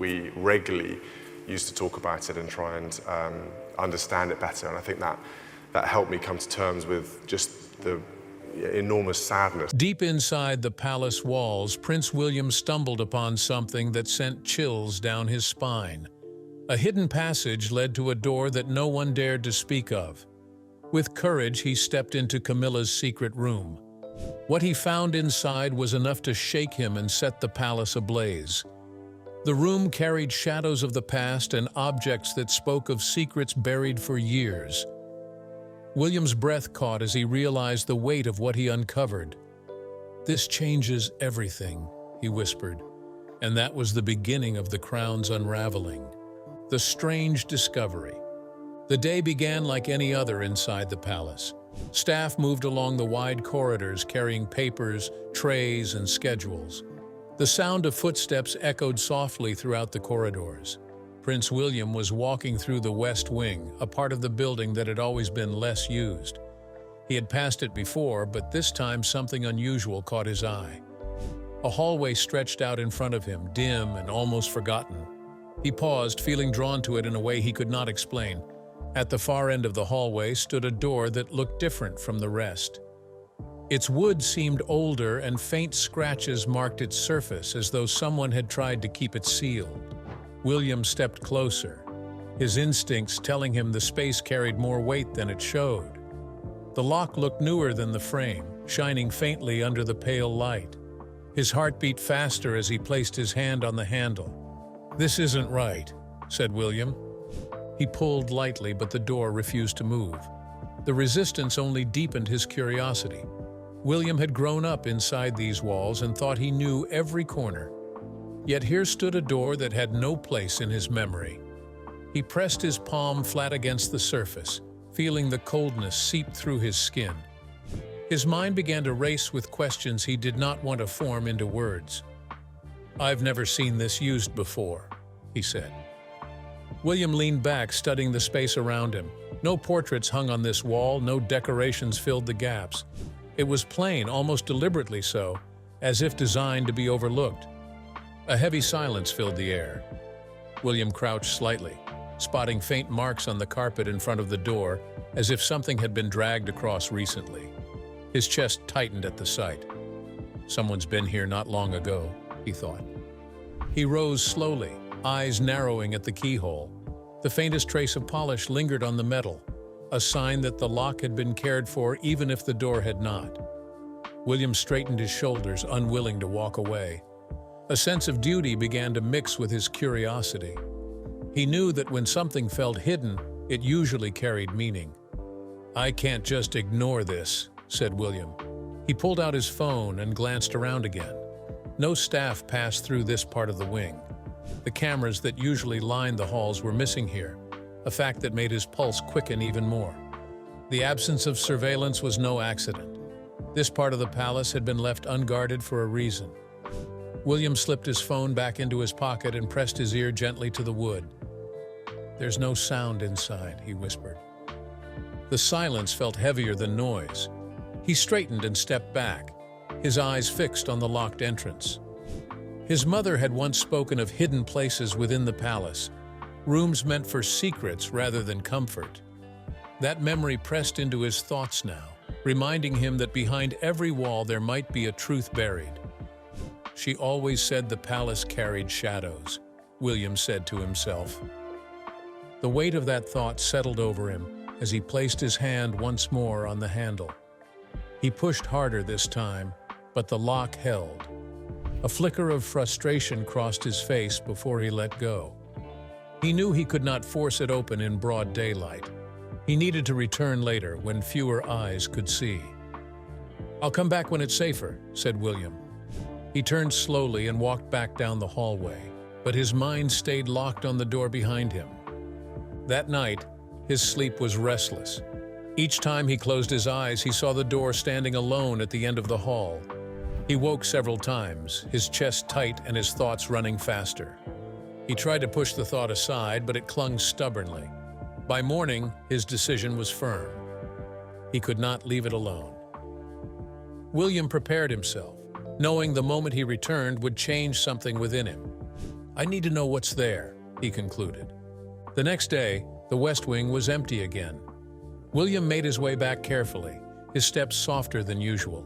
we regularly used to talk about it and try and understand it better. And I think that helped me come to terms with just the enormous sadness. Deep inside the palace walls, Prince William stumbled upon something that sent chills down his spine. A hidden passage led to a door that no one dared to speak of. With courage, he stepped into Camilla's secret room. What he found inside was enough to shake him and set the palace ablaze. The room carried shadows of the past and objects that spoke of secrets buried for years. William's breath caught as he realized the weight of what he uncovered. "This changes everything," he whispered, and that was the beginning of the crown's unraveling. The strange discovery. The day began like any other inside the palace. Staff moved along the wide corridors carrying papers, trays, and schedules. The sound of footsteps echoed softly throughout the corridors. Prince William was walking through the West Wing, a part of the building that had always been less used. He had passed it before, but this time something unusual caught his eye. A hallway stretched out in front of him, dim and almost forgotten. He paused, feeling drawn to it in a way he could not explain. At the far end of the hallway stood a door that looked different from the rest. Its wood seemed older, and faint scratches marked its surface as though someone had tried to keep it sealed. William stepped closer, his instincts telling him the space carried more weight than it showed. The lock looked newer than the frame, shining faintly under the pale light. His heart beat faster as he placed his hand on the handle. "This isn't right," said William. He pulled lightly, but the door refused to move. The resistance only deepened his curiosity. William had grown up inside these walls and thought he knew every corner. Yet here stood a door that had no place in his memory. He pressed his palm flat against the surface, feeling the coldness seep through his skin. His mind began to race with questions he did not want to form into words. "I've never seen this used before," he said. William leaned back, studying the space around him. No portraits hung on this wall, no decorations filled the gaps. It was plain, almost deliberately so, as if designed to be overlooked. A heavy silence filled the air. William crouched slightly, spotting faint marks on the carpet in front of the door, as if something had been dragged across recently. His chest tightened at the sight. "Someone's been here not long ago," he thought. He rose slowly, eyes narrowing at the keyhole. The faintest trace of polish lingered on the metal, a sign that the lock had been cared for even if the door had not. William straightened his shoulders, unwilling to walk away. A sense of duty began to mix with his curiosity. He knew that when something felt hidden, it usually carried meaning. "I can't just ignore this," said William. He pulled out his phone and glanced around again. No staff passed through this part of the wing. The cameras that usually lined the halls were missing here, a fact that made his pulse quicken even more. The absence of surveillance was no accident. This part of the palace had been left unguarded for a reason. William slipped his phone back into his pocket and pressed his ear gently to the wood. "There's no sound inside," he whispered. The silence felt heavier than noise. He straightened and stepped back, his eyes fixed on the locked entrance. His mother had once spoken of hidden places within the palace, rooms meant for secrets rather than comfort. That memory pressed into his thoughts now, reminding him that behind every wall there might be a truth buried. "She always said the palace carried shadows," William said to himself. The weight of that thought settled over him as he placed his hand once more on the handle. He pushed harder this time, but the lock held. A flicker of frustration crossed his face before he let go. He knew he could not force it open in broad daylight. He needed to return later when fewer eyes could see. "I'll come back when it's safer," said William. He turned slowly and walked back down the hallway, but his mind stayed locked on the door behind him. That night, his sleep was restless. Each time he closed his eyes, he saw the door standing alone at the end of the hall. He woke several times, his chest tight and his thoughts running faster. He tried to push the thought aside, but it clung stubbornly. By morning, his decision was firm. He could not leave it alone. William prepared himself, knowing the moment he returned would change something within him. I need to know what's there, he concluded. The next day, the West Wing was empty again. William made his way back carefully, his steps softer than usual.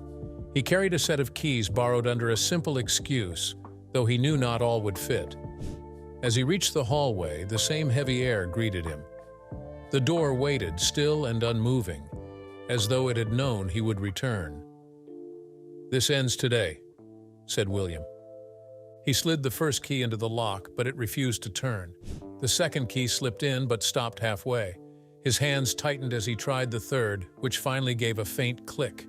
He carried a set of keys borrowed under a simple excuse, though he knew not all would fit. As he reached the hallway, the same heavy air greeted him. The door waited, still and unmoving, as though it had known he would return. "This ends today," said William. He slid the first key into the lock, but it refused to turn. The second key slipped in, but stopped halfway. His hands tightened as he tried the third, which finally gave a faint click.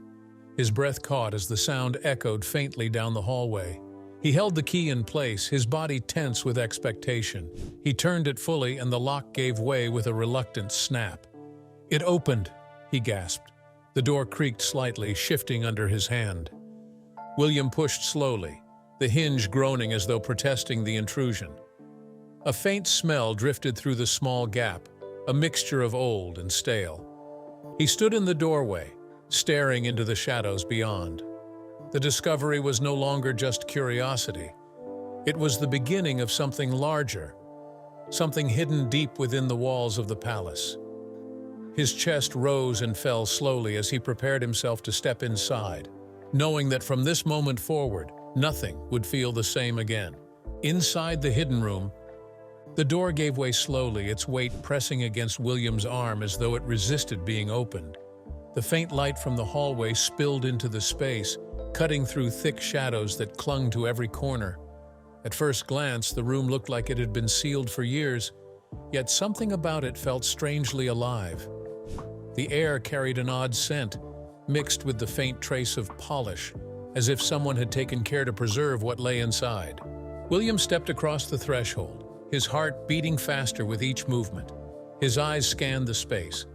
His breath caught as the sound echoed faintly down the hallway. He held the key in place, his body tense with expectation. He turned it fully, and the lock gave way with a reluctant snap. "It opened," he gasped. The door creaked slightly, shifting under his hand. William pushed slowly, the hinge groaning as though protesting the intrusion. A faint smell drifted through the small gap, a mixture of old and stale. He stood in the doorway, staring into the shadows beyond. The discovery was no longer just curiosity. It was the beginning of something larger, something hidden deep within the walls of the palace. His chest rose and fell slowly as he prepared himself to step inside, knowing that from this moment forward, nothing would feel the same again. Inside the hidden room, the door gave way slowly, its weight pressing against William's arm as though it resisted being opened. The faint light from the hallway spilled into the space, cutting through thick shadows that clung to every corner. At first glance, the room looked like it had been sealed for years, yet something about it felt strangely alive. The air carried an odd scent, mixed with the faint trace of polish, as if someone had taken care to preserve what lay inside. William stepped across the threshold, his heart beating faster with each movement. His eyes scanned the space.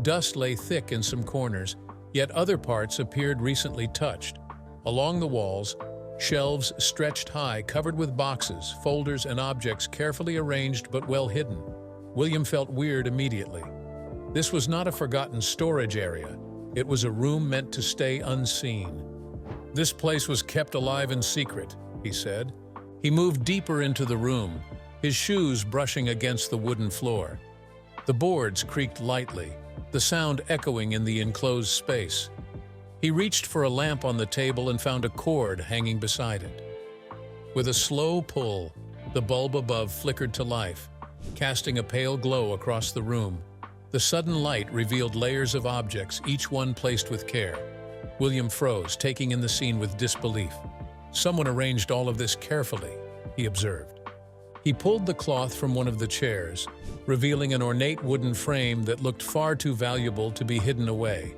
Dust lay thick in some corners, yet other parts appeared recently touched. Along the walls, shelves stretched high, covered with boxes, folders, and objects carefully arranged but well hidden. William felt weird immediately. This was not a forgotten storage area. It was a room meant to stay unseen. "This place was kept alive in secret," he said. He moved deeper into the room, his shoes brushing against the wooden floor. The boards creaked lightly, the sound echoing in the enclosed space. He reached for a lamp on the table and found a cord hanging beside it. With a slow pull, the bulb above flickered to life, casting a pale glow across the room. The sudden light revealed layers of objects, each one placed with care. William froze, taking in the scene with disbelief. "Someone arranged all of this carefully," he observed. He pulled the cloth from one of the chairs, revealing an ornate wooden frame that looked far too valuable to be hidden away.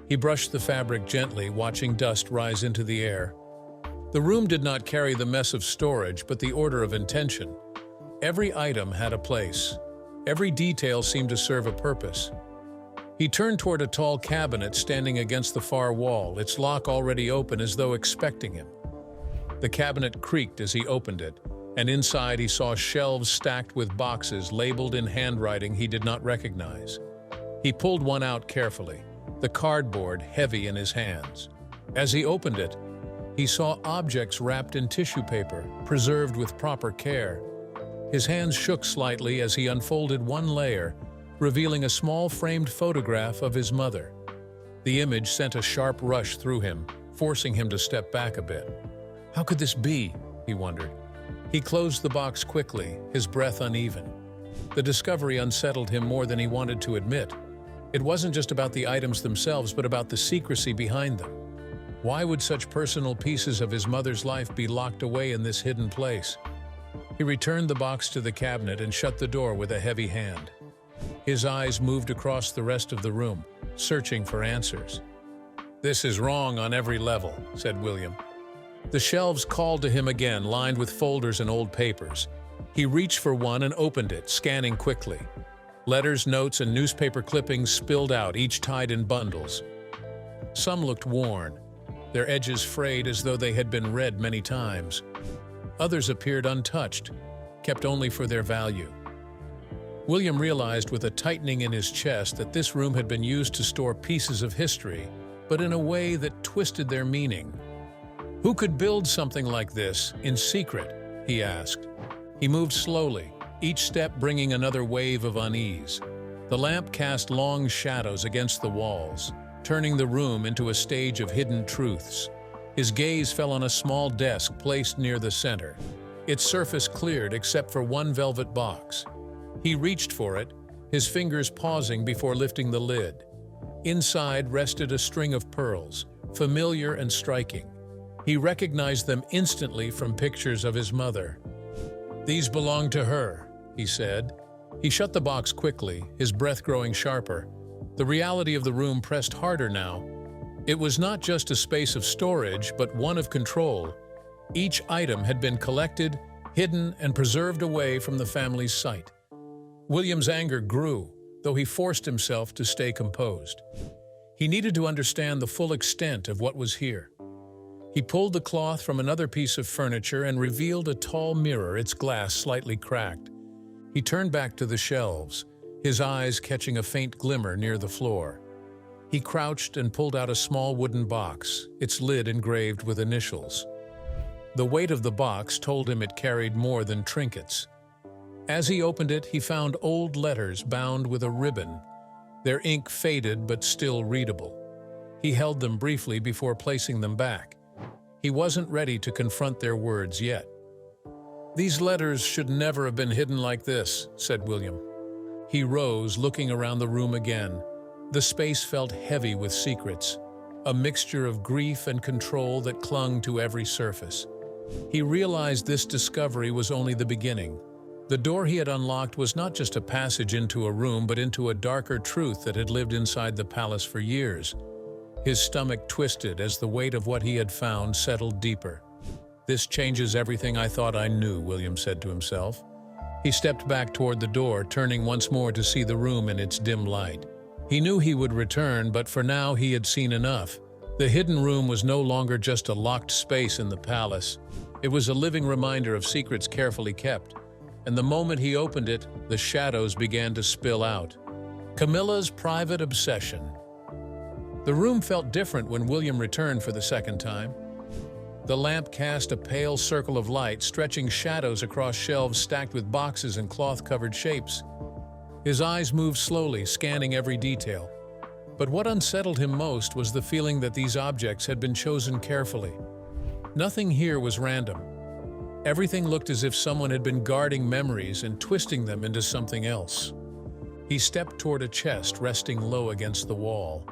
He brushed the fabric gently, watching dust rise into the air. The room did not carry the mess of storage, but the order of intention. Every item had a place. Every detail seemed to serve a purpose. He turned toward a tall cabinet standing against the far wall, its lock already open as though expecting him. The cabinet creaked as he opened it, and inside he saw shelves stacked with boxes labeled in handwriting he did not recognize. He pulled one out carefully, the cardboard heavy in his hands. As he opened it, he saw objects wrapped in tissue paper, preserved with proper care. His hands shook slightly as he unfolded one layer, revealing a small framed photograph of his mother. The image sent a sharp rush through him, forcing him to step back a bit. How could this be? He wondered. He closed the box quickly, his breath uneven. The discovery unsettled him more than he wanted to admit. It wasn't just about the items themselves, but about the secrecy behind them. Why would such personal pieces of his mother's life be locked away in this hidden place? He returned the box to the cabinet and shut the door with a heavy hand. His eyes moved across the rest of the room, searching for answers. "This is wrong on every level," said William. The shelves called to him again, lined with folders and old papers. He reached for one and opened it, scanning quickly. Letters, notes, and newspaper clippings spilled out, each tied in bundles. Some looked worn, their edges frayed as though they had been read many times. Others appeared untouched, kept only for their value. William realized with a tightening in his chest that this room had been used to store pieces of history, but in a way that twisted their meaning. Who could build something like this, in secret? He asked. He moved slowly, each step bringing another wave of unease. The lamp cast long shadows against the walls, turning the room into a stage of hidden truths. His gaze fell on a small desk placed near the center, its surface cleared except for one velvet box. He reached for it, his fingers pausing before lifting the lid. Inside rested a string of pearls, familiar and striking. He recognized them instantly from pictures of his mother. "These belong to her," he said. He shut the box quickly, his breath growing sharper. The reality of the room pressed harder now. It was not just a space of storage, but one of control. Each item had been collected, hidden, and preserved away from the family's sight. William's anger grew, though he forced himself to stay composed. He needed to understand the full extent of what was here. He pulled the cloth from another piece of furniture and revealed a tall mirror, its glass slightly cracked. He turned back to the shelves, his eyes catching a faint glimmer near the floor. He crouched and pulled out a small wooden box, its lid engraved with initials. The weight of the box told him it carried more than trinkets. As he opened it, he found old letters bound with a ribbon, their ink faded but still readable. He held them briefly before placing them back. He wasn't ready to confront their words yet. "These letters should never have been hidden like this," said William. He rose, looking around the room again. The space felt heavy with secrets, a mixture of grief and control that clung to every surface. He realized this discovery was only the beginning. The door he had unlocked was not just a passage into a room, but into a darker truth that had lived inside the palace for years. His stomach twisted as the weight of what he had found settled deeper. "This changes everything I thought I knew," William said to himself. He stepped back toward the door, turning once more to see the room in its dim light. He knew he would return, but for now he had seen enough. The hidden room was no longer just a locked space in the palace. It was a living reminder of secrets carefully kept. And the moment he opened it, the shadows began to spill out. Camilla's private obsession. The room felt different when William returned for the second time. The lamp cast a pale circle of light, stretching shadows across shelves stacked with boxes and cloth-covered shapes. His eyes moved slowly, scanning every detail. But what unsettled him most was the feeling that these objects had been chosen carefully. Nothing here was random. Everything looked as if someone had been guarding memories and twisting them into something else. He stepped toward a chest resting low against the wall.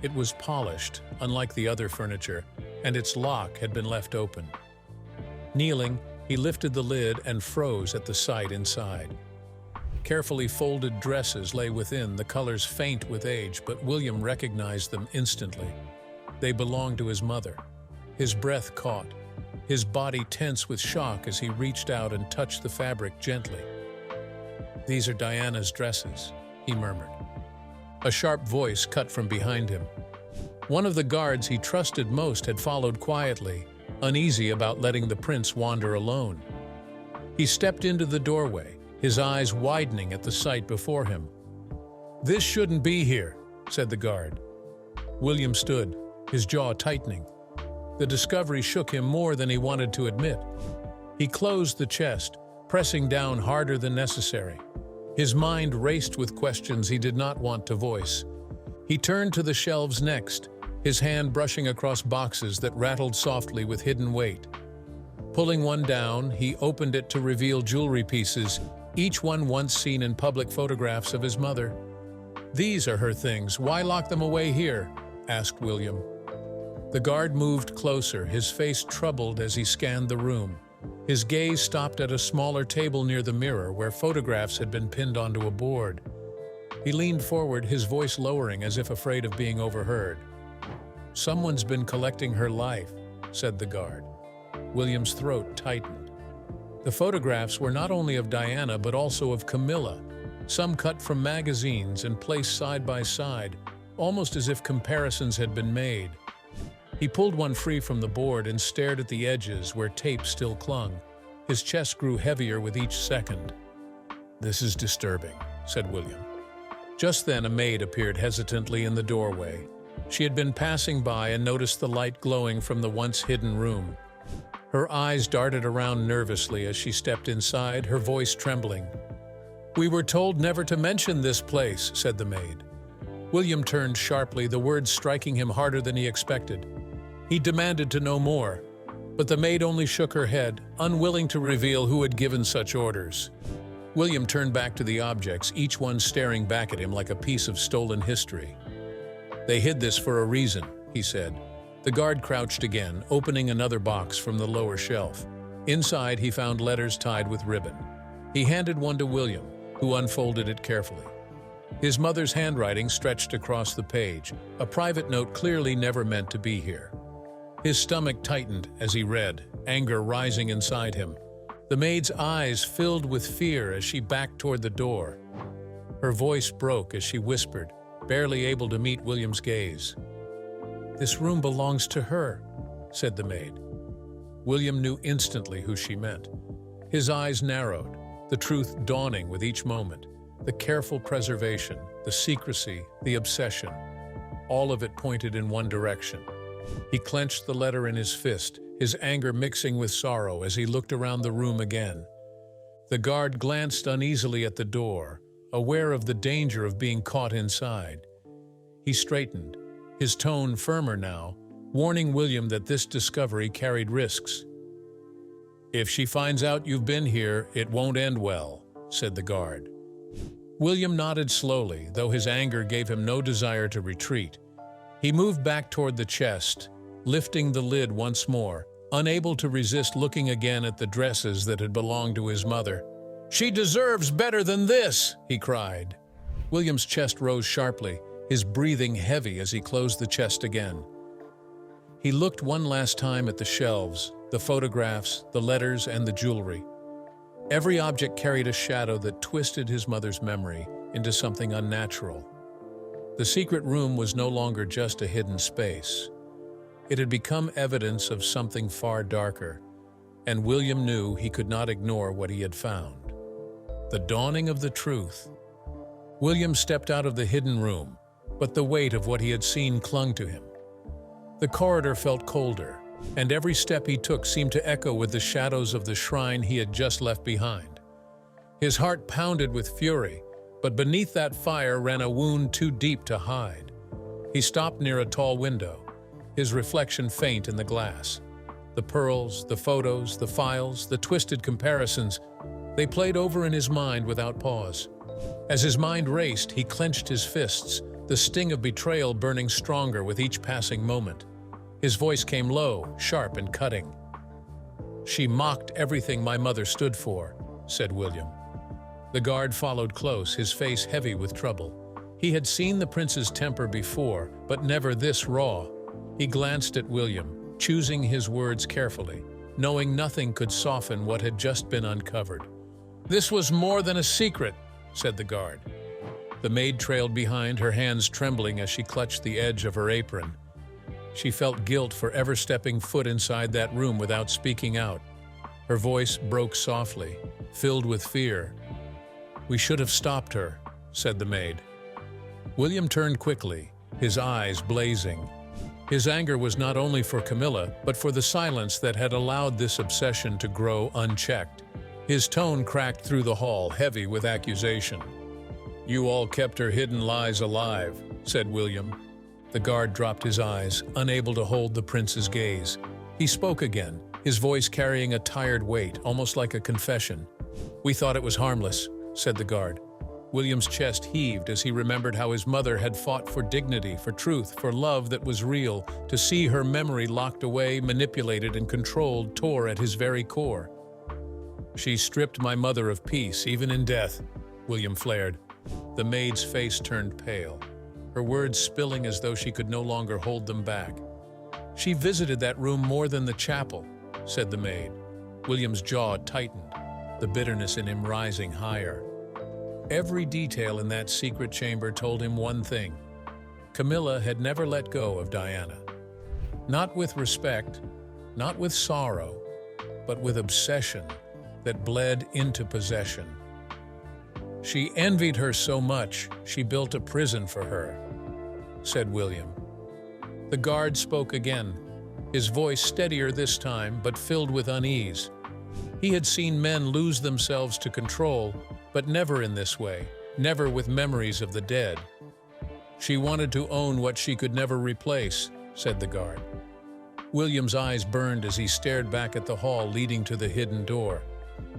It was polished, unlike the other furniture, and its lock had been left open. Kneeling, he lifted the lid and froze at the sight inside. Carefully folded dresses lay within, the colors faint with age, but William recognized them instantly. They belonged to his mother. His breath caught, his body tense with shock as he reached out and touched the fabric gently. "These are Diana's dresses," he murmured. A sharp voice cut from behind him. One of the guards he trusted most had followed quietly, uneasy about letting the prince wander alone. He stepped into the doorway, his eyes widening at the sight before him. "This shouldn't be here," said the guard. William stood, his jaw tightening. The discovery shook him more than he wanted to admit. He closed the chest, pressing down harder than necessary. His mind raced with questions he did not want to voice. He turned to the shelves next, his hand brushing across boxes that rattled softly with hidden weight. Pulling one down, he opened it to reveal jewelry pieces, each one once seen in public photographs of his mother. "These are her things. Why lock them away here?" asked William. The guard moved closer, his face troubled as he scanned the room. His gaze stopped at a smaller table near the mirror where photographs had been pinned onto a board. He leaned forward, his voice lowering as if afraid of being overheard. "Someone's been collecting her life," said the guard. William's throat tightened. The photographs were not only of Diana but also of Camilla, some cut from magazines and placed side by side, almost as if comparisons had been made. He pulled one free from the board and stared at the edges where tape still clung. His chest grew heavier with each second. "This is disturbing," said William. Just then a maid appeared hesitantly in the doorway. She had been passing by and noticed the light glowing from the once hidden room. Her eyes darted around nervously as she stepped inside, her voice trembling. "We were told never to mention this place," said the maid. William turned sharply, the words striking him harder than he expected. He demanded to know more, but the maid only shook her head, unwilling to reveal who had given such orders. William turned back to the objects, each one staring back at him like a piece of stolen history. "They hid this for a reason," he said. The guard crouched again, opening another box from the lower shelf. Inside, he found letters tied with ribbon. He handed one to William, who unfolded it carefully. His mother's handwriting stretched across the page, a private note clearly never meant to be here. His stomach tightened as he read, anger rising inside him. The maid's eyes filled with fear as she backed toward the door. Her voice broke as she whispered, barely able to meet William's gaze. "This room belongs to her," said the maid. William knew instantly who she meant. His eyes narrowed, the truth dawning with each moment. The careful preservation, the secrecy, the obsession. All of it pointed in one direction. He clenched the letter in his fist, his anger mixing with sorrow as he looked around the room again. The guard glanced uneasily at the door, aware of the danger of being caught inside. He straightened, his tone firmer now, warning William that this discovery carried risks. "If she finds out you've been here, it won't end well," said the guard. William nodded slowly, though his anger gave him no desire to retreat. He moved back toward the chest, lifting the lid once more, unable to resist looking again at the dresses that had belonged to his mother. "She deserves better than this!" he cried. William's chest rose sharply, his breathing heavy as he closed the chest again. He looked one last time at the shelves, the photographs, the letters, and the jewelry. Every object carried a shadow that twisted his mother's memory into something unnatural. The secret room was no longer just a hidden space. It had become evidence of something far darker, and William knew he could not ignore what he had found. The dawning of the truth. William stepped out of the hidden room, but the weight of what he had seen clung to him. The corridor felt colder, and every step he took seemed to echo with the shadows of the shrine he had just left behind. His heart pounded with fury, but beneath that fire ran a wound too deep to hide. He stopped near a tall window, his reflection faint in the glass. The pearls, the photos, the files, the twisted comparisons, they played over in his mind without pause. As his mind raced, he clenched his fists, the sting of betrayal burning stronger with each passing moment. His voice came low, sharp and cutting. "She mocked everything my mother stood for," said William. The guard followed close, his face heavy with trouble. He had seen the prince's temper before, but never this raw. He glanced at William, choosing his words carefully, knowing nothing could soften what had just been uncovered. "This was more than a secret," said the guard. The maid trailed behind, her hands trembling as she clutched the edge of her apron. She felt guilt for ever stepping foot inside that room without speaking out. Her voice broke softly, filled with fear. "We should have stopped her," said the maid. William turned quickly, his eyes blazing. His anger was not only for Camilla, but for the silence that had allowed this obsession to grow unchecked. His tone cracked through the hall, heavy with accusation. "You all kept her hidden lies alive," said William. The guard dropped his eyes, unable to hold the prince's gaze. He spoke again, his voice carrying a tired weight, almost like a confession. "We thought it was harmless," said the guard. William's chest heaved as he remembered how his mother had fought for dignity, for truth, for love that was real. To see her memory locked away, manipulated, and controlled tore at his very core. "She stripped my mother of peace, even in death," William flared. The maid's face turned pale, her words spilling as though she could no longer hold them back. "She visited that room more than the chapel," said the maid. William's jaw tightened, the bitterness in him rising higher. Every detail in that secret chamber told him one thing. Camilla had never let go of Diana. Not with respect, not with sorrow, but with obsession that bled into possession. "She envied her so much, she built a prison for her," said William. The guard spoke again, his voice steadier this time, but filled with unease. He had seen men lose themselves to control, but never in this way, never with memories of the dead. "She wanted to own what she could never replace," said the guard. William's eyes burned as he stared back at the hall leading to the hidden door.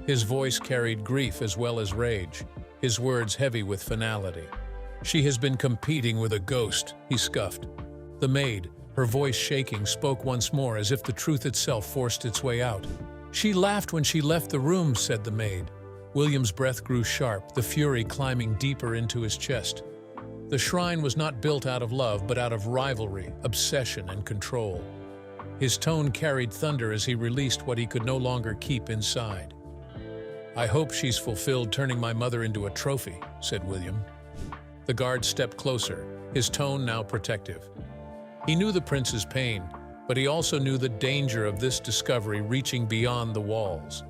His voice carried grief as well as rage, his words heavy with finality. "She has been competing with a ghost," he scoffed. The maid, her voice shaking, spoke once more as if the truth itself forced its way out. "She laughed when she left the room," said the maid. William's breath grew sharp, the fury climbing deeper into his chest. The shrine was not built out of love, but out of rivalry, obsession, and control. His tone carried thunder as he released what he could no longer keep inside. "I hope she's fulfilled turning my mother into a trophy," said William. The guard stepped closer, his tone now protective. He knew the prince's pain, but he also knew the danger of this discovery reaching beyond the walls.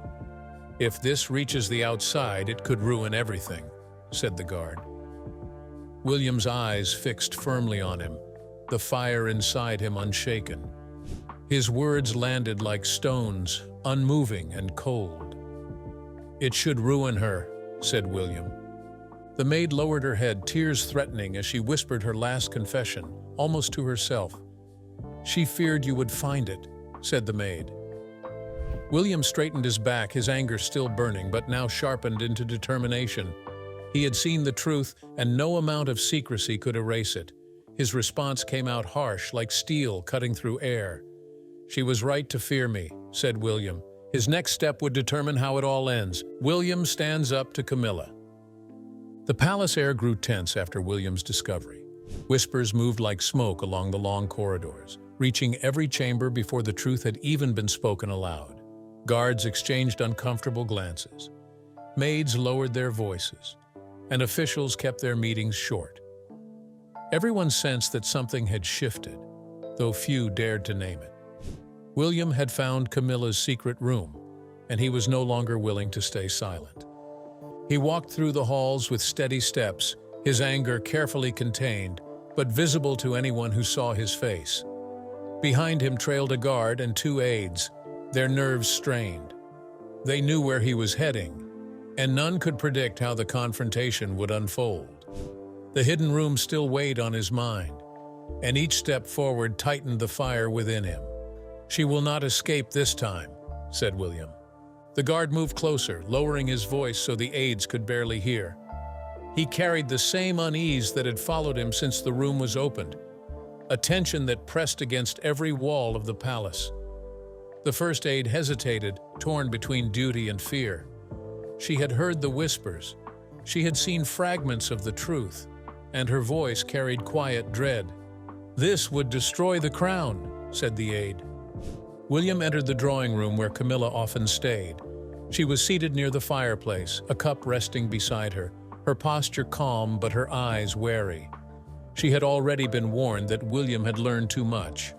"If this reaches the outside, it could ruin everything," said the guard. William's eyes fixed firmly on him, the fire inside him unshaken. His words landed like stones, unmoving and cold. "It should ruin her," said William. The maid lowered her head, tears threatening as she whispered her last confession, almost to herself. "She feared you would find it," said the maid. William straightened his back, his anger still burning, but now sharpened into determination. He had seen the truth, and no amount of secrecy could erase it. His response came out harsh, like steel cutting through air. "She was right to fear me," said William. His next step would determine how it all ends. William stands up to Camilla. The palace air grew tense after William's discovery. Whispers moved like smoke along the long corridors, reaching every chamber before the truth had even been spoken aloud. Guards exchanged uncomfortable glances. Maids lowered their voices, and officials kept their meetings short. Everyone sensed that something had shifted, though few dared to name it. William had found Camilla's secret room, and he was no longer willing to stay silent. He walked through the halls with steady steps, his anger carefully contained, but visible to anyone who saw his face. Behind him trailed a guard and 2 aides, their nerves strained. They knew where he was heading, and none could predict how the confrontation would unfold. The hidden room still weighed on his mind, and each step forward tightened the fire within him. "She will not escape this time," said William. The guard moved closer, lowering his voice so the aides could barely hear. He carried the same unease that had followed him since the room was opened, a tension that pressed against every wall of the palace. The first aide hesitated, torn between duty and fear. She had heard the whispers. She had seen fragments of the truth, and her voice carried quiet dread. "This would destroy the crown," said the aide. William entered the drawing room where Camilla often stayed. She was seated near the fireplace, a cup resting beside her, her posture calm but her eyes wary. She had already been warned that William had learned too much.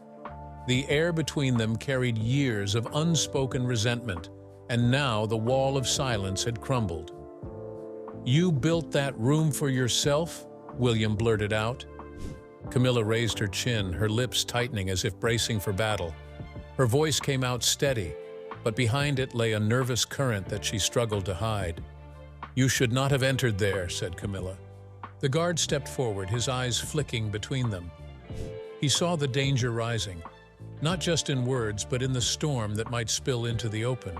The air between them carried years of unspoken resentment, and now the wall of silence had crumbled. "You built that room for yourself?" William blurted out. Camilla raised her chin, her lips tightening as if bracing for battle. Her voice came out steady, but behind it lay a nervous current that she struggled to hide. "You should not have entered there," said Camilla. The guard stepped forward, his eyes flicking between them. He saw the danger rising, not just in words, but in the storm that might spill into the open.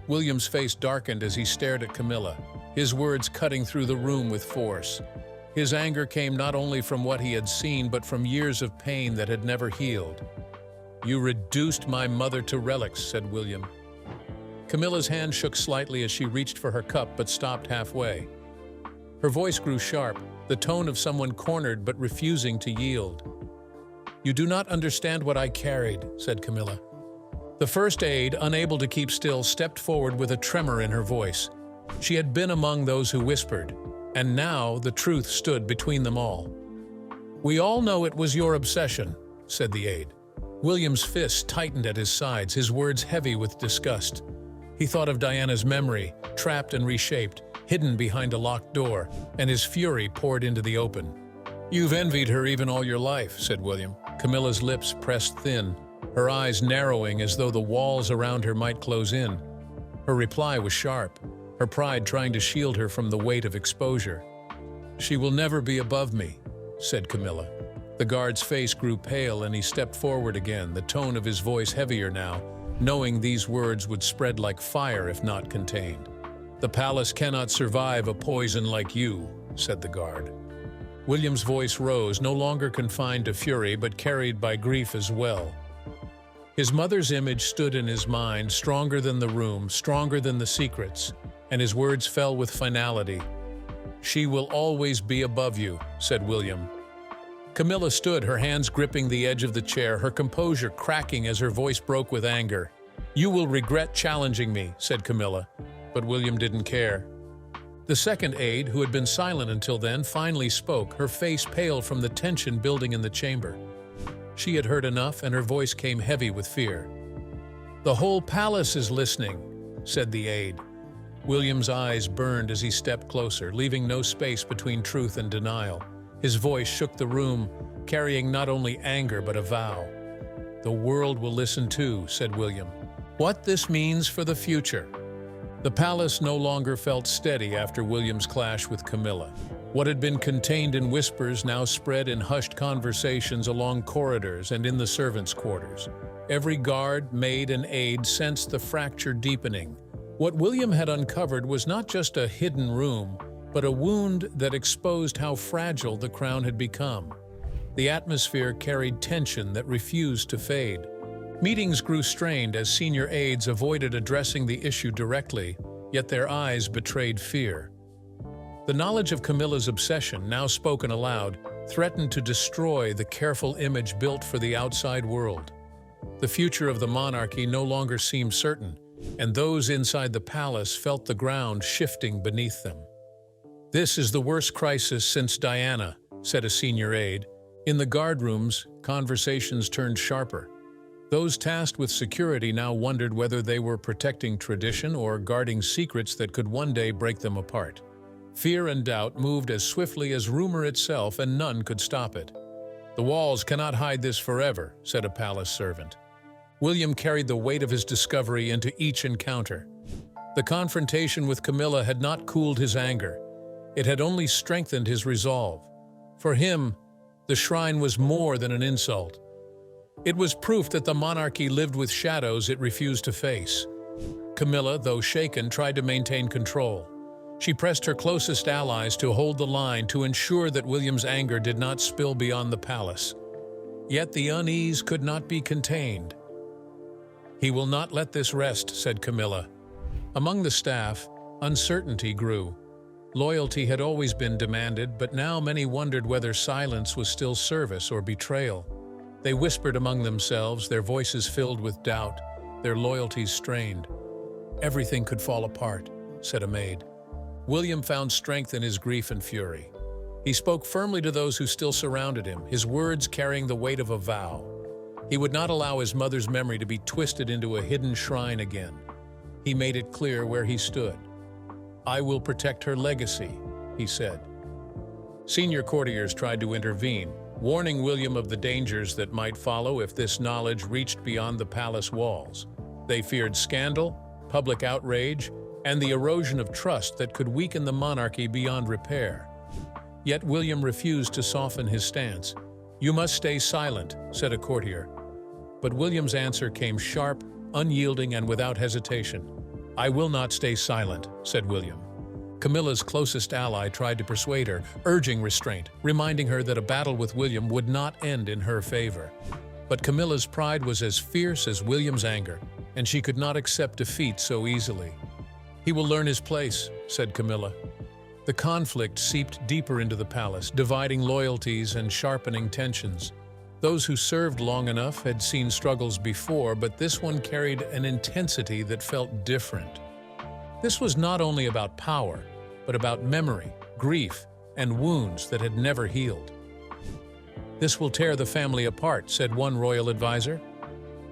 William's face darkened as he stared at Camilla, his words cutting through the room with force. His anger came not only from what he had seen, but from years of pain that had never healed. "You reduced my mother to relics," said William. Camilla's hand shook slightly as she reached for her cup but stopped halfway. Her voice grew sharp, the tone of someone cornered but refusing to yield. "You do not understand what I carried," said Camilla. The first aide, unable to keep still, stepped forward with a tremor in her voice. She had been among those who whispered, and now the truth stood between them all. "We all know it was your obsession," said the aide. William's fists tightened at his sides, his words heavy with disgust. He thought of Diana's memory, trapped and reshaped, hidden behind a locked door, and his fury poured into the open. "You've envied her even all your life," said William. Camilla's lips pressed thin, her eyes narrowing as though the walls around her might close in. Her reply was sharp, her pride trying to shield her from the weight of exposure. "She will never be above me," said Camilla. The guard's face grew pale and he stepped forward again, the tone of his voice heavier now, knowing these words would spread like fire if not contained. "The palace cannot survive a poison like you," said the guard. William's voice rose, no longer confined to fury but carried by grief as well. His mother's image stood in his mind, stronger than the room, stronger than the secrets, and his words fell with finality. "She will always be above you," said William. Camilla stood, her hands gripping the edge of the chair, her composure cracking as her voice broke with anger. "You will regret challenging me," said Camilla, but William didn't care. The second aide, who had been silent until then, finally spoke, her face pale from the tension building in the chamber. She had heard enough, and her voice came heavy with fear. "The whole palace is listening," said the aide. William's eyes burned as he stepped closer, leaving no space between truth and denial. His voice shook the room, carrying not only anger but a vow. "The world will listen too," said William. "What this means for the future." The palace no longer felt steady after William's clash with Camilla. What had been contained in whispers now spread in hushed conversations along corridors and in the servants' quarters. Every guard, maid, and aide sensed the fracture deepening. What William had uncovered was not just a hidden room, but a wound that exposed how fragile the crown had become. The atmosphere carried tension that refused to fade. Meetings grew strained as senior aides avoided addressing the issue directly, yet their eyes betrayed fear. The knowledge of Camilla's obsession, now spoken aloud, threatened to destroy the careful image built for the outside world. The future of the monarchy no longer seemed certain, and those inside the palace felt the ground shifting beneath them. "This is the worst crisis since Diana," said a senior aide. In the guard rooms, conversations turned sharper. Those tasked with security now wondered whether they were protecting tradition or guarding secrets that could one day break them apart. Fear and doubt moved as swiftly as rumor itself, and none could stop it. "The walls cannot hide this forever," said a palace servant. William carried the weight of his discovery into each encounter. The confrontation with Camilla had not cooled his anger. It had only strengthened his resolve. For him, the shrine was more than an insult. It was proof that the monarchy lived with shadows it refused to face. Camilla, though shaken, tried to maintain control. She pressed her closest allies to hold the line to ensure that William's anger did not spill beyond the palace. Yet the unease could not be contained. "He will not let this rest," said Camilla. Among the staff, uncertainty grew. Loyalty had always been demanded, but now many wondered whether silence was still service or betrayal. They whispered among themselves, their voices filled with doubt, their loyalties strained. "Everything could fall apart," said a maid. William found strength in his grief and fury. He spoke firmly to those who still surrounded him, his words carrying the weight of a vow. He would not allow his mother's memory to be twisted into a hidden shrine again. He made it clear where he stood. "I will protect her legacy," he said. Senior courtiers tried to intervene, warning William of the dangers that might follow if this knowledge reached beyond the palace walls. They feared scandal, public outrage, and the erosion of trust that could weaken the monarchy beyond repair. Yet William refused to soften his stance. "You must stay silent," said a courtier. But William's answer came sharp, unyielding, and without hesitation. "I will not stay silent," said William. Camilla's closest ally tried to persuade her, urging restraint, reminding her that a battle with William would not end in her favor. But Camilla's pride was as fierce as William's anger, and she could not accept defeat so easily. "He will learn his place," said Camilla. The conflict seeped deeper into the palace, dividing loyalties and sharpening tensions. Those who served long enough had seen struggles before, but this one carried an intensity that felt different. This was not only about power, but about memory, grief, and wounds that had never healed. "This will tear the family apart," said one royal advisor.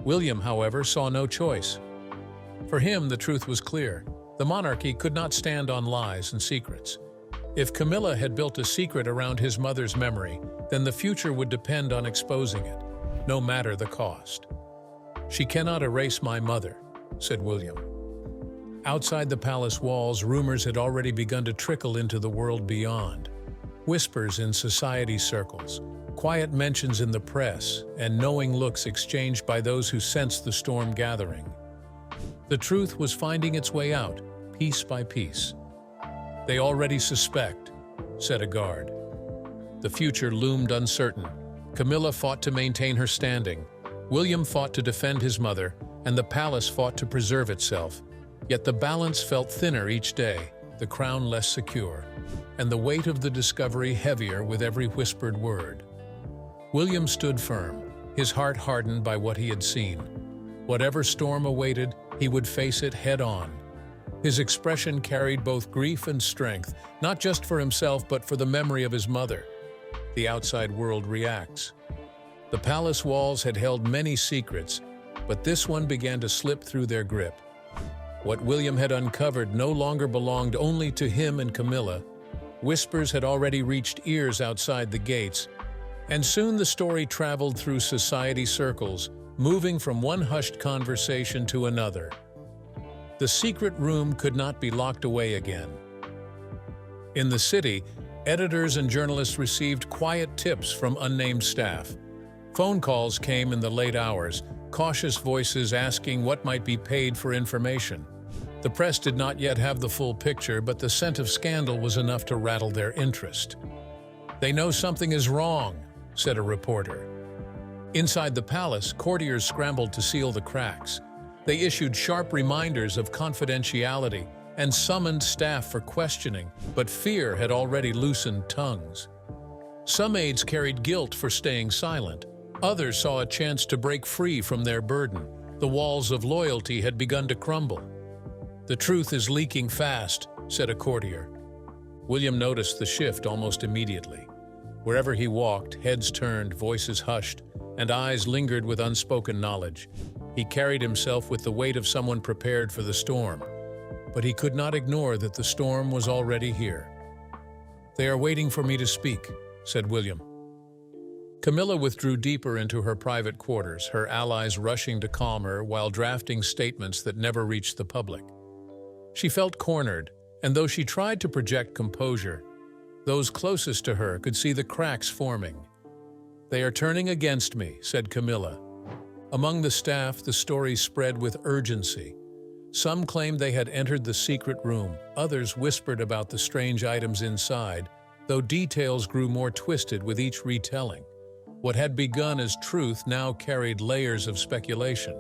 William, however, saw no choice. For him, the truth was clear. The monarchy could not stand on lies and secrets. If Camilla had built a secret around his mother's memory, then the future would depend on exposing it, no matter the cost. "She cannot erase my mother," said William. Outside the palace walls, rumors had already begun to trickle into the world beyond. Whispers in society circles, quiet mentions in the press, and knowing looks exchanged by those who sensed the storm gathering. The truth was finding its way out, piece by piece. "They already suspect," said a guard. The future loomed uncertain. Camilla fought to maintain her standing. William fought to defend his mother, and the palace fought to preserve itself. Yet the balance felt thinner each day, the crown less secure, and the weight of the discovery heavier with every whispered word. William stood firm, his heart hardened by what he had seen. Whatever storm awaited, he would face it head-on. His expression carried both grief and strength, not just for himself but for the memory of his mother. The outside world reacts. The palace walls had held many secrets, but this one began to slip through their grip. What William had uncovered no longer belonged only to him and Camilla. Whispers had already reached ears outside the gates, and soon the story traveled through society circles, moving from one hushed conversation to another. The secret room could not be locked away again. In the city, editors and journalists received quiet tips from unnamed staff. Phone calls came in the late hours, cautious voices asking what might be paid for information. The press did not yet have the full picture, but the scent of scandal was enough to rattle their interest. "They know something is wrong," said a reporter. Inside the palace, courtiers scrambled to seal the cracks. They issued sharp reminders of confidentiality and summoned staff for questioning, but fear had already loosened tongues. Some aides carried guilt for staying silent. Others saw a chance to break free from their burden. The walls of loyalty had begun to crumble. "The truth is leaking fast," said a courtier. William noticed the shift almost immediately. Wherever he walked, heads turned, voices hushed, and eyes lingered with unspoken knowledge. He carried himself with the weight of someone prepared for the storm. But he could not ignore that the storm was already here. "They are waiting for me to speak," said William. Camilla withdrew deeper into her private quarters, her allies rushing to calm her while drafting statements that never reached the public. She felt cornered, and though she tried to project composure, those closest to her could see the cracks forming. "They are turning against me," said Camilla. Among the staff, the story spread with urgency. Some claimed they had entered the secret room, others whispered about the strange items inside, though details grew more twisted with each retelling. What had begun as truth now carried layers of speculation.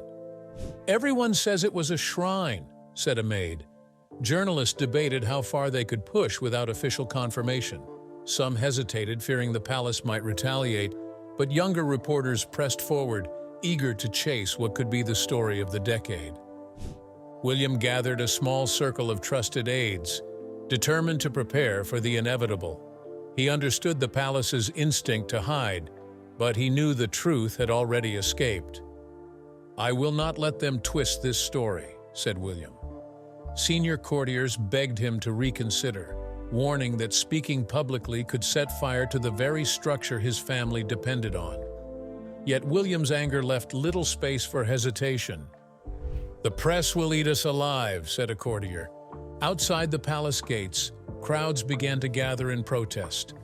"Everyone says it was a shrine," said a maid. Journalists debated how far they could push without official confirmation. Some hesitated, fearing the palace might retaliate, but younger reporters pressed forward, eager to chase what could be the story of the decade. William gathered a small circle of trusted aides, determined to prepare for the inevitable. He understood the palace's instinct to hide, but he knew the truth had already escaped. "I will not let them twist this story," said William. Senior courtiers begged him to reconsider, warning that speaking publicly could set fire to the very structure his family depended on. Yet William's anger left little space for hesitation. "The press will eat us alive," said a courtier. Outside the palace gates, crowds began to gather in protest.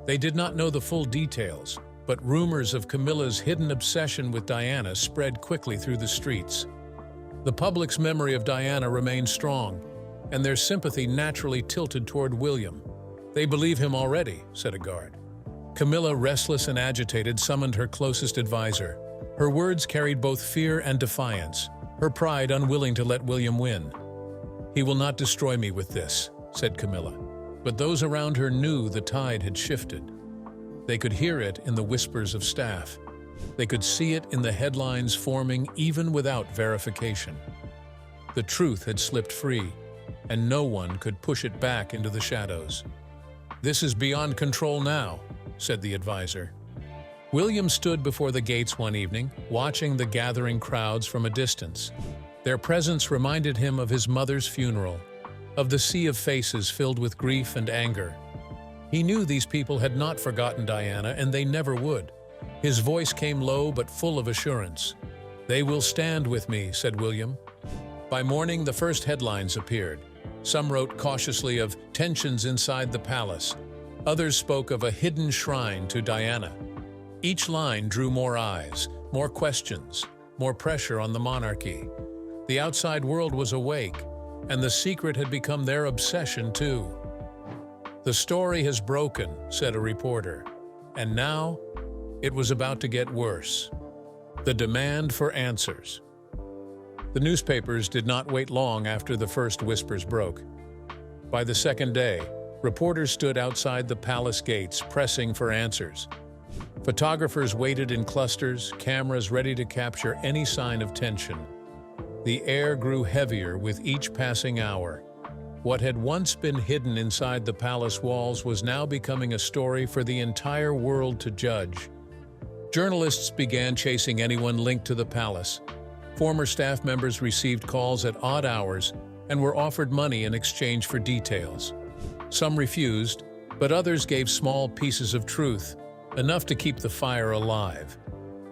They did not know the full details, but rumors of Camilla's hidden obsession with Diana spread quickly through the streets. The public's memory of Diana remained strong, and their sympathy naturally tilted toward William. "They believe him already," said a guard. Camilla, restless and agitated, summoned her closest advisor. Her words carried both fear and defiance, her pride unwilling to let William win. "He will not destroy me with this," said Camilla. But those around her knew the tide had shifted. They could hear it in the whispers of staff. They could see it in the headlines forming even without verification. The truth had slipped free, and no one could push it back into the shadows. "This is beyond control now," said the advisor. William stood before the gates one evening, watching the gathering crowds from a distance. Their presence reminded him of his mother's funeral, of the sea of faces filled with grief and anger. He knew these people had not forgotten Diana, and they never would. His voice came low but full of assurance. "They will stand with me," said William. By morning, the first headlines appeared. Some wrote cautiously of tensions inside the palace. Others spoke of a hidden shrine to Diana. Each line drew more eyes, more questions, more pressure on the monarchy. The outside world was awake, and the secret had become their obsession too. "The story has broken," said a reporter, and now it was about to get worse. The demand for answers. The newspapers did not wait long after the first whispers broke. By the second day, reporters stood outside the palace gates, pressing for answers. Photographers waited in clusters, cameras ready to capture any sign of tension. The air grew heavier with each passing hour. What had once been hidden inside the palace walls was now becoming a story for the entire world to judge. Journalists began chasing anyone linked to the palace. Former staff members received calls at odd hours and were offered money in exchange for details. Some refused, but others gave small pieces of truth, enough to keep the fire alive.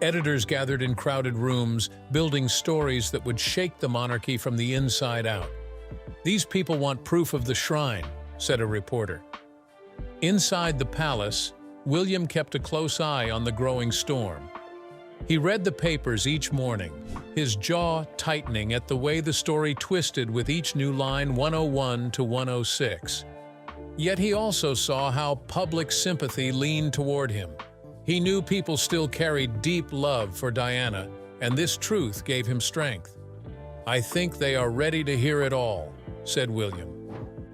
Editors gathered in crowded rooms, building stories that would shake the monarchy from the inside out. "These people want proof of the shrine," said a reporter. Inside the palace, William kept a close eye on the growing storm. He read the papers each morning, his jaw tightening at the way the story twisted with each new line 101 to 106. Yet he also saw how public sympathy leaned toward him. He knew people still carried deep love for Diana, and this truth gave him strength. "I think they are ready to hear it all," said William.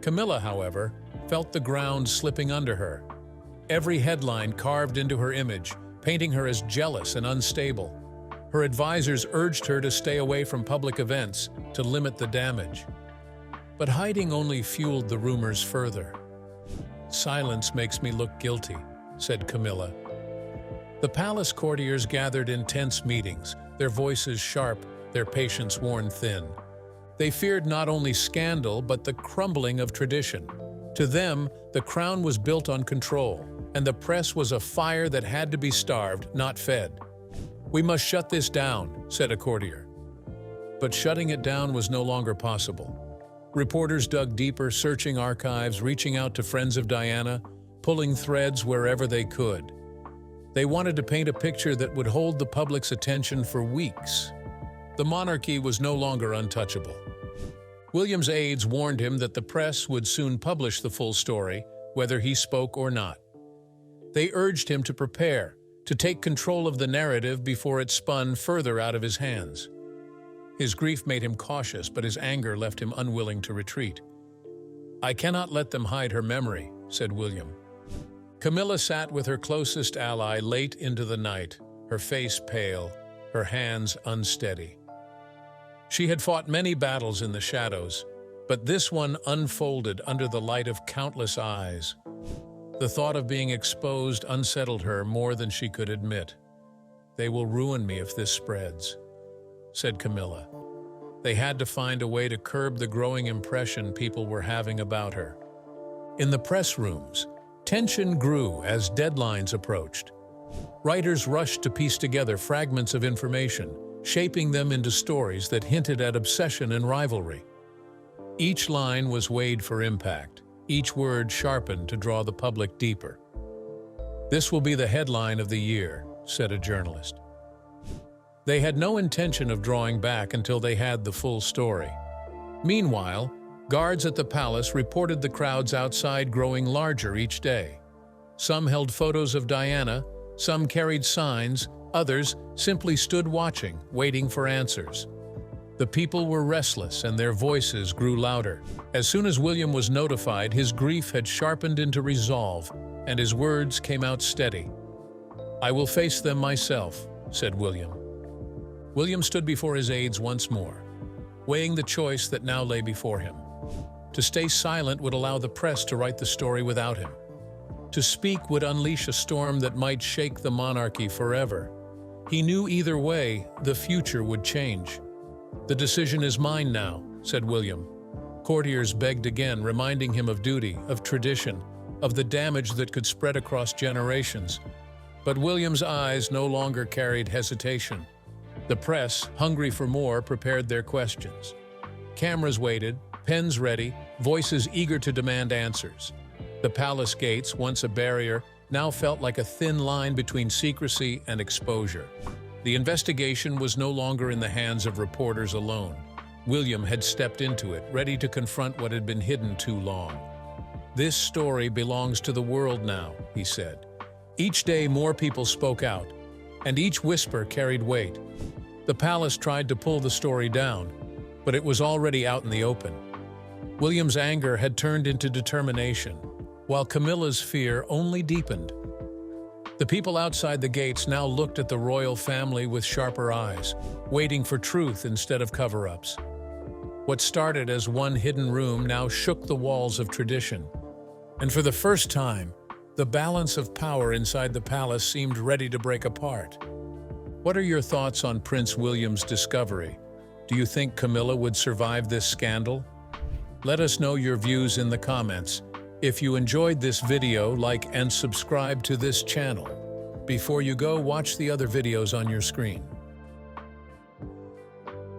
Camilla, however, felt the ground slipping under her. Every headline carved into her image, painting her as jealous and unstable. Her advisors urged her to stay away from public events, to limit the damage. But hiding only fueled the rumors further. "Silence makes me look guilty," said Camilla. The palace courtiers gathered in tense meetings, their voices sharp, their patience worn thin. They feared not only scandal, but the crumbling of tradition. To them, the crown was built on control, and the press was a fire that had to be starved, not fed. "We must shut this down," said a courtier. But shutting it down was no longer possible. Reporters dug deeper, searching archives, reaching out to friends of Diana, pulling threads wherever they could. They wanted to paint a picture that would hold the public's attention for weeks. The monarchy was no longer untouchable. William's aides warned him that the press would soon publish the full story, whether he spoke or not. They urged him to prepare, to take control of the narrative before it spun further out of his hands. His grief made him cautious, but his anger left him unwilling to retreat. "I cannot let them hide her memory," said William. Camilla sat with her closest ally late into the night, her face pale, her hands unsteady. She had fought many battles in the shadows, but this one unfolded under the light of countless eyes. The thought of being exposed unsettled her more than she could admit. "They will ruin me if this spreads," said Camilla. They had to find a way to curb the growing impression people were having about her. In the press rooms, tension grew as deadlines approached. Writers rushed to piece together fragments of information, shaping them into stories that hinted at obsession and rivalry. Each line was weighed for impact, each word sharpened to draw the public deeper. "This will be the headline of the year," said a journalist. They had no intention of drawing back until they had the full story. Meanwhile, guards at the palace reported the crowds outside growing larger each day. Some held photos of Diana, some carried signs, others simply stood watching, waiting for answers. The people were restless and their voices grew louder. As soon as William was notified, his grief had sharpened into resolve, and his words came out steady. "I will face them myself," said William. William stood before his aides once more, weighing the choice that now lay before him. To stay silent would allow the press to write the story without him. To speak would unleash a storm that might shake the monarchy forever. He knew either way, the future would change. "The decision is mine now," said William. Courtiers begged again, reminding him of duty, of tradition, of the damage that could spread across generations. But William's eyes no longer carried hesitation. The press, hungry for more, prepared their questions. Cameras waited, pens ready, voices eager to demand answers. The palace gates, once a barrier, now felt like a thin line between secrecy and exposure. The investigation was no longer in the hands of reporters alone. William had stepped into it, ready to confront what had been hidden too long. "This story belongs to the world now," he said. Each day more people spoke out, and each whisper carried weight. The palace tried to pull the story down, but it was already out in the open. William's anger had turned into determination, while Camilla's fear only deepened. The people outside the gates now looked at the royal family with sharper eyes, waiting for truth instead of cover-ups. What started as one hidden room now shook the walls of tradition. And for the first time, the balance of power inside the palace seemed ready to break apart. What are your thoughts on Prince William's discovery? Do you think Camilla would survive this scandal? Let us know your views in the comments. If you enjoyed this video, like and subscribe to this channel. Before you go, watch the other videos on your screen.